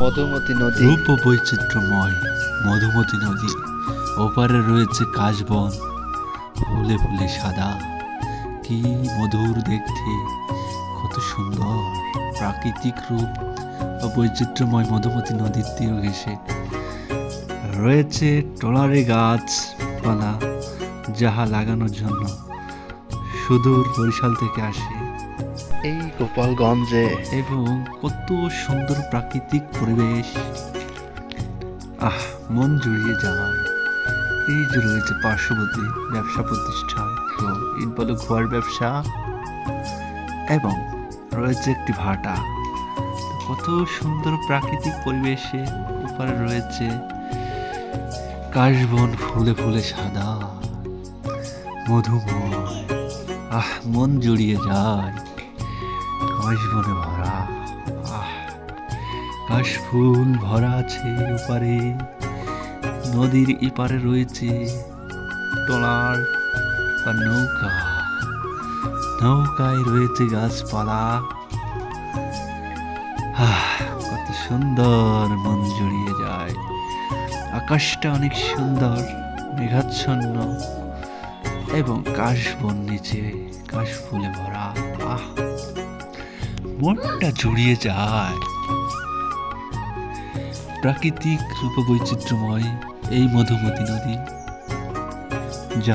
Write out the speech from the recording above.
মধুমতি নদী। রূপ ও বৈচিত্র্যময় মধুমতি নদী, ওপারে রয়েছে কাশবন, ফুলে ফুলে সাদা, কি মধুর দেখতে, কত সুন্দর প্রাকৃতিক রূপ ও বৈচিত্র্যময় মধুমতি নদীর তীর ঘেঁষে রয়েছে টলারে গাছপালা, যাহা লাগানোর জন্য সুদূর বরিশাল থেকে আসে। এই গোপালগঞ্জে এবং কত সুন্দর প্রাকৃতিক পরিবেশ, মন জুড়িয়ে যায়। এই যে রয়েছে পার্শ্ববর্তী ব্যবসা প্রতিষ্ঠান, তো ইট বলো ঘোয়ার ব্যবসা, এবং রয়েছে একটি ভাটা। তো কত সুন্দর প্রাকৃতিক পরিবেশে উপরে রয়েছে কাশবন, ফুলে ফুলে সাদা, মধুময়, মন জুড়িয়ে যায়। কাশবনে ভরা, কাশফুল ভরা আছে ওপারে। নদীর এপারে রয়েছে ট্রলার বা নৌকা, নৌকায় রয়েছে গাছপালা। কত সুন্দর, মন জুড়িয়ে যায়। আকাশটা অনেক সুন্দর, মেঘাচ্ছন্ন, এবং কাশবন নিচে কাশফুলে ভরা। মনটা জুড়িয়ে যায়। প্রাকৃতিক রূপ বৈচিত্র্যময় এই মধুমতি নদী।